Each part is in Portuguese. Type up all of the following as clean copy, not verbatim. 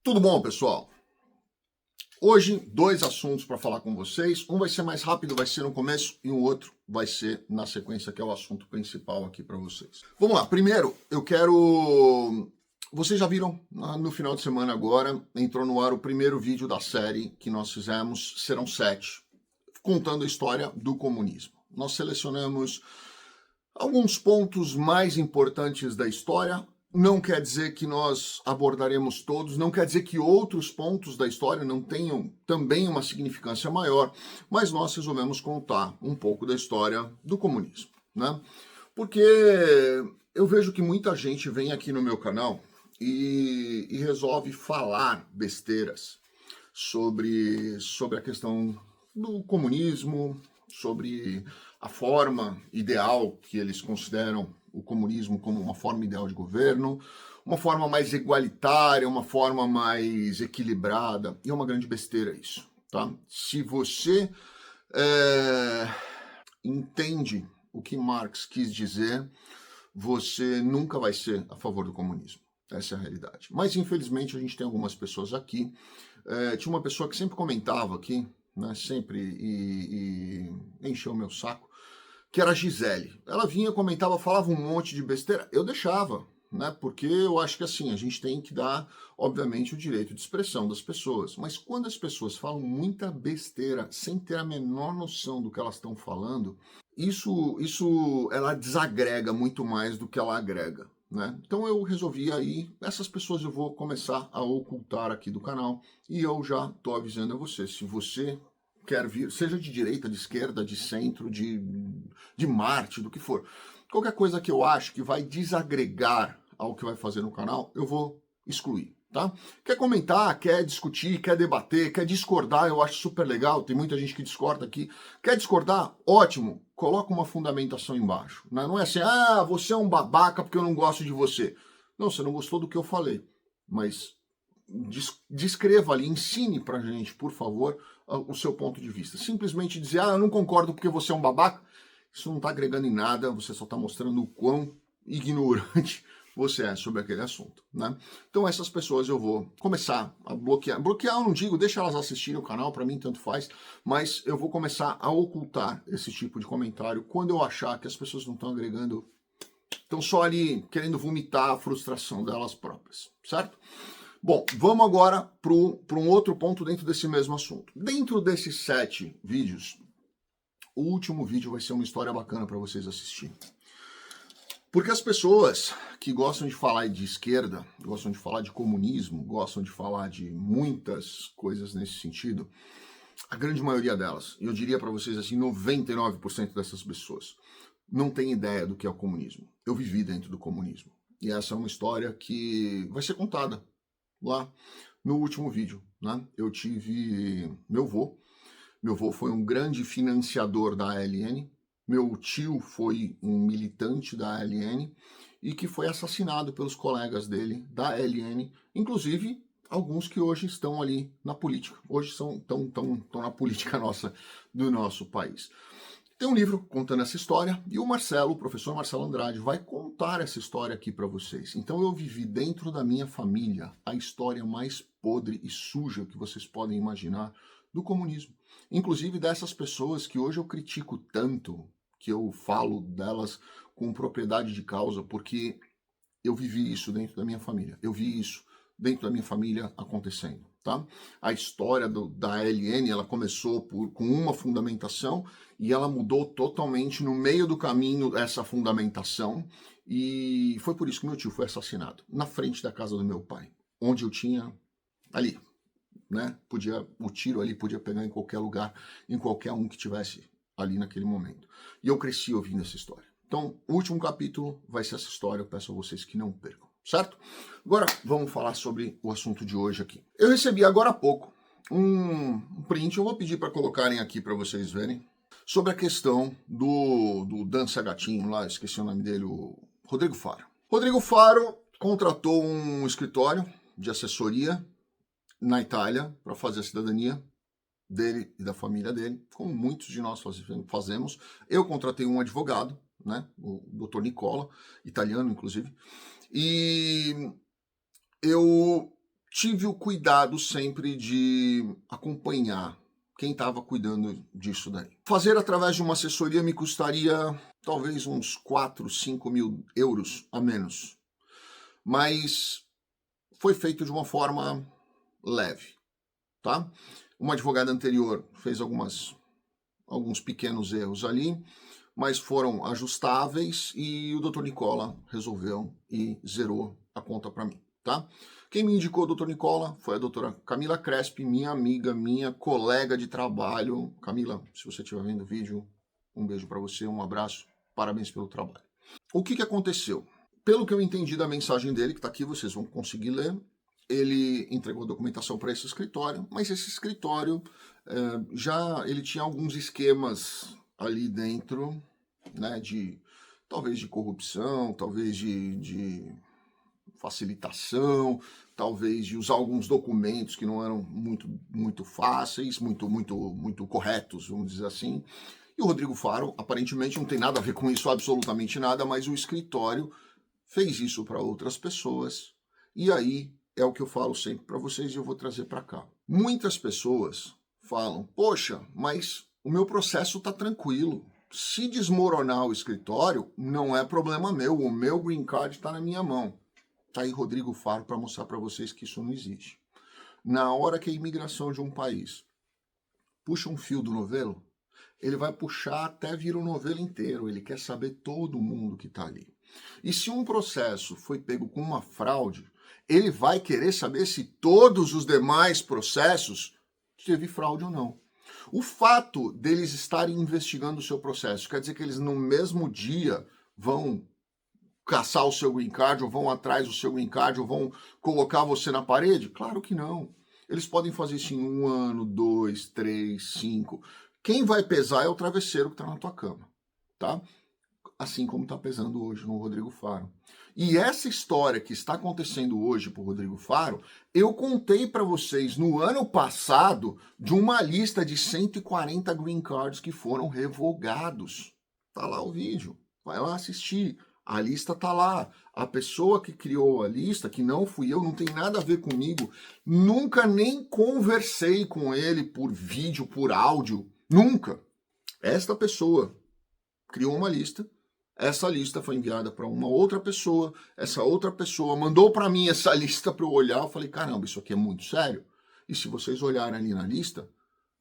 Tudo bom, pessoal? Hoje, dois assuntos para falar com vocês. Um vai ser mais rápido, vai ser no começo, e o outro vai ser na sequência, que é o assunto principal aqui para vocês. Vamos lá. Primeiro, eu quero. Vocês já viram no final de semana agora, entrou no ar o primeiro vídeo da série que nós fizemos, serão 7, contando a história do comunismo. Nós selecionamos alguns pontos mais importantes da história. Não quer dizer que nós abordaremos todos, não quer dizer que outros pontos da história não tenham também uma significância maior, mas nós resolvemos contar um pouco da história do comunismo, né? Porque eu vejo que muita gente vem aqui no meu canal e resolve falar besteiras sobre a questão do comunismo, sobre a forma ideal que eles consideram o comunismo como uma forma ideal de governo, uma forma mais igualitária, uma forma mais equilibrada, e é uma grande besteira isso, tá? Se você entende o que Marx quis dizer, você nunca vai ser a favor do comunismo. Essa é a realidade. Mas, infelizmente, a gente tem algumas pessoas aqui. Tinha uma pessoa que sempre comentava aqui, né, sempre, e encheu o meu saco, que era a Gisele. Ela vinha, comentava, falava um monte de besteira. Eu deixava, né? Porque eu acho que assim, a gente tem que dar, obviamente, o direito de expressão das pessoas. Mas quando as pessoas falam muita besteira sem ter a menor noção do que elas estão falando, isso ela desagrega muito mais do que ela agrega. Né? Então eu resolvi aí, essas pessoas eu vou começar a ocultar aqui do canal e eu já estou avisando a você, se você quer vir, seja de direita, de esquerda, de centro, de Marte, do que for. Qualquer coisa que eu acho que vai desagregar ao que vai fazer no canal, eu vou excluir, tá? Quer comentar, quer discutir, quer debater, quer discordar, eu acho super legal, tem muita gente que discorda aqui. Quer discordar? Ótimo, coloca uma fundamentação embaixo. Né? Não é assim, você é um babaca porque eu não gosto de você. Não, você não gostou do que eu falei, mas descreva ali, ensine pra gente, por favor, o seu ponto de vista. Simplesmente dizer, eu não concordo porque você é um babaca, isso não está agregando em nada, você só está mostrando o quão ignorante você é sobre aquele assunto, né? Então essas pessoas eu vou começar a bloquear. Bloquear eu não digo, deixa elas assistirem o canal, para mim tanto faz, mas eu vou começar a ocultar esse tipo de comentário quando eu achar que as pessoas não estão agregando, estão só ali querendo vomitar a frustração delas próprias, certo? Bom, vamos agora para um outro ponto dentro desse mesmo assunto. Dentro desses 7 vídeos, o último vídeo vai ser uma história bacana para vocês assistirem. Porque as pessoas que gostam de falar de esquerda, gostam de falar de comunismo, gostam de falar de muitas coisas nesse sentido, a grande maioria delas, eu diria para vocês assim, 99% dessas pessoas, não tem ideia do que é o comunismo. Eu vivi dentro do comunismo. E essa é uma história que vai ser contada lá no último vídeo, né? Eu tive meu avô foi um grande financiador da ALN, meu tio foi um militante da ALN e que foi assassinado pelos colegas dele da ALN, inclusive alguns que hoje estão ali na política, hoje estão na política nossa, do nosso país. Tem um livro contando essa história e o Marcelo, o professor Marcelo Andrade, vai contar essa história aqui para vocês. Então eu vivi dentro da minha família a história mais podre e suja que vocês podem imaginar do comunismo. Inclusive dessas pessoas que hoje eu critico tanto, que eu falo delas com propriedade de causa, porque eu vivi isso dentro da minha família. Eu vi isso dentro da minha família acontecendo. Tá? A história da ALN ela começou com uma fundamentação e ela mudou totalmente no meio do caminho essa fundamentação e foi por isso que meu tio foi assassinado na frente da casa do meu pai, onde eu tinha ali, né? O tiro ali podia pegar em qualquer lugar, em qualquer um que tivesse ali naquele momento. E eu cresci ouvindo essa história. Então, o último capítulo vai ser essa história, eu peço a vocês que não percam. Certo? Agora vamos falar sobre o assunto de hoje aqui. Eu recebi agora há pouco um print, eu vou pedir para colocarem aqui para vocês verem, sobre a questão do Dança Gatinho lá, esqueci o nome dele, o Rodrigo Faro. Rodrigo Faro contratou um escritório de assessoria na Itália para fazer a cidadania dele e da família dele, como muitos de nós fazemos. Eu contratei um advogado, né, o Dr. Nicola, italiano inclusive, e eu tive o cuidado sempre de acompanhar quem estava cuidando disso daí. Fazer através de uma assessoria me custaria talvez uns 4, 5 mil euros a menos, mas foi feito de uma forma leve, tá? Uma advogada anterior fez alguns pequenos erros ali, mas foram ajustáveis e o Dr. Nicola resolveu e zerou a conta para mim, tá? Quem me indicou o Dr. Nicola foi a doutora Camila Crespi, minha amiga, minha colega de trabalho. Camila, se você estiver vendo o vídeo, um beijo para você, um abraço, parabéns pelo trabalho. O que aconteceu? Pelo que eu entendi da mensagem dele, que está aqui, vocês vão conseguir ler, ele entregou a documentação para esse escritório, mas esse escritório ele tinha alguns esquemas ali dentro, né, talvez de corrupção, talvez de facilitação, talvez de usar alguns documentos que não eram muito fáceis, muito corretos, vamos dizer assim. E o Rodrigo Faro, aparentemente, não tem nada a ver com isso, absolutamente nada, mas o escritório fez isso para outras pessoas, e aí é o que eu falo sempre para vocês e eu vou trazer para cá. Muitas pessoas falam, poxa, mas o meu processo está tranquilo. Se desmoronar o escritório, não é problema meu, o meu green card está na minha mão. Tá aí Rodrigo Faro para mostrar para vocês que isso não existe. Na hora que a imigração de um país puxa um fio do novelo, ele vai puxar até vir o novelo inteiro, ele quer saber todo mundo que está ali. E se um processo foi pego com uma fraude, ele vai querer saber se todos os demais processos teve fraude ou não. O fato deles estarem investigando o seu processo quer dizer que eles no mesmo dia vão caçar o seu green card, ou vão atrás do seu green card, ou vão colocar você na parede? Claro que não. Eles podem fazer isso em 1 ano, 2, 3, 5. Quem vai pesar é o travesseiro que está na tua cama, tá? Assim como está pesando hoje no Rodrigo Faro. E essa história que está acontecendo hoje para o Rodrigo Faro, eu contei para vocês no ano passado de uma lista de 140 green cards que foram revogados. Tá lá o vídeo, vai lá assistir. A lista tá lá. A pessoa que criou a lista, que não fui eu, não tem nada a ver comigo, nunca nem conversei com ele por vídeo, por áudio, nunca. Esta pessoa criou uma lista, essa lista foi enviada para uma outra pessoa, essa outra pessoa mandou para mim essa lista para eu olhar, eu falei, caramba, isso aqui é muito sério. E se vocês olharem ali na lista,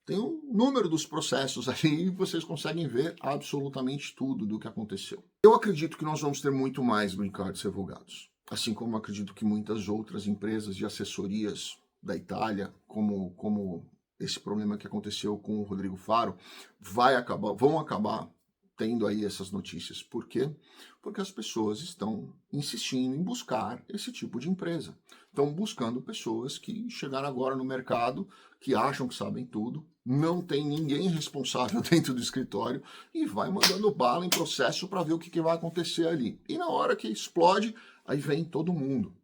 tem o número dos processos ali e vocês conseguem ver absolutamente tudo do que aconteceu. Eu acredito que nós vamos ter muito mais green cards revogados. Assim como eu acredito que muitas outras empresas de assessorias da Itália, como esse problema que aconteceu com o Rodrigo Faro, vão acabar tendo aí essas notícias. Por quê? Porque as pessoas estão insistindo em buscar esse tipo de empresa. Estão buscando pessoas que chegaram agora no mercado, que acham que sabem tudo, não tem ninguém responsável dentro do escritório e vai mandando bala em processo para ver o que vai acontecer ali. E na hora que explode, aí vem todo mundo.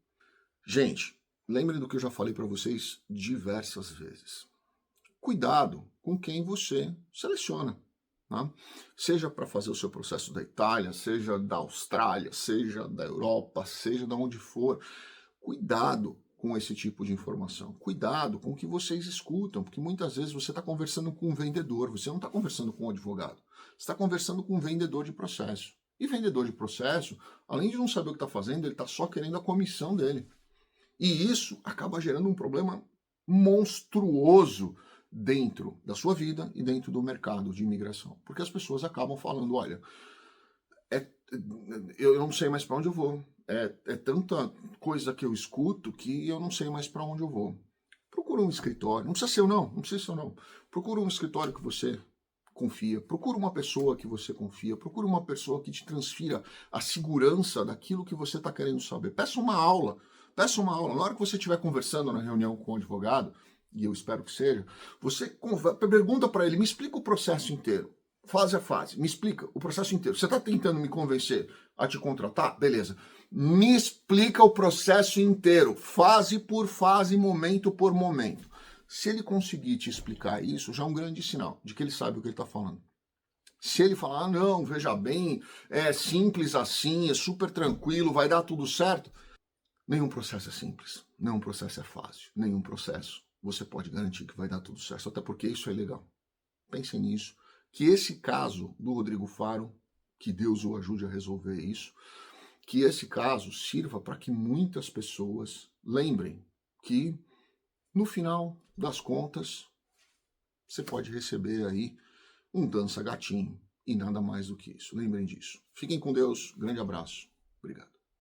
Gente, lembrem do que eu já falei para vocês diversas vezes. Cuidado com quem você seleciona. Né? Seja para fazer o seu processo da Itália, seja da Austrália, seja da Europa, seja de onde for. Cuidado com esse tipo de informação. Cuidado com o que vocês escutam, porque muitas vezes você está conversando com um vendedor, você não está conversando com um advogado, você está conversando com um vendedor de processo. E vendedor de processo, além de não saber o que está fazendo, ele está só querendo a comissão dele. E isso acaba gerando um problema monstruoso dentro da sua vida e dentro do mercado de imigração. Porque as pessoas acabam falando, olha, eu não sei mais para onde eu vou. É tanta coisa que eu escuto que eu não sei mais para onde eu vou. Procura um escritório, não precisa ser eu não, não precisa ser eu não. Procura um escritório que você confia, procura uma pessoa que você confia, procura uma pessoa que te transfira a segurança daquilo que você está querendo saber. Peça uma aula. Na hora que você estiver conversando na reunião com o advogado, e eu espero que seja, você pergunta para ele, me explica o processo inteiro. Fase a fase, me explica o processo inteiro. Você está tentando me convencer a te contratar? Beleza. Me explica o processo inteiro, fase por fase, momento por momento. Se ele conseguir te explicar isso, já é um grande sinal de que ele sabe o que ele está falando. Se ele falar, não, veja bem, é simples assim, é super tranquilo, vai dar tudo certo, Nenhum processo é simples, nenhum processo é fácil, nenhum processo você pode garantir que vai dar tudo certo, até porque isso é legal. Pensem nisso, que esse caso do Rodrigo Faro, que Deus o ajude a resolver isso, que esse caso sirva para que muitas pessoas lembrem que, no final das contas, você pode receber aí um dança gatinho e nada mais do que isso. Lembrem disso. Fiquem com Deus. Grande abraço. Obrigado.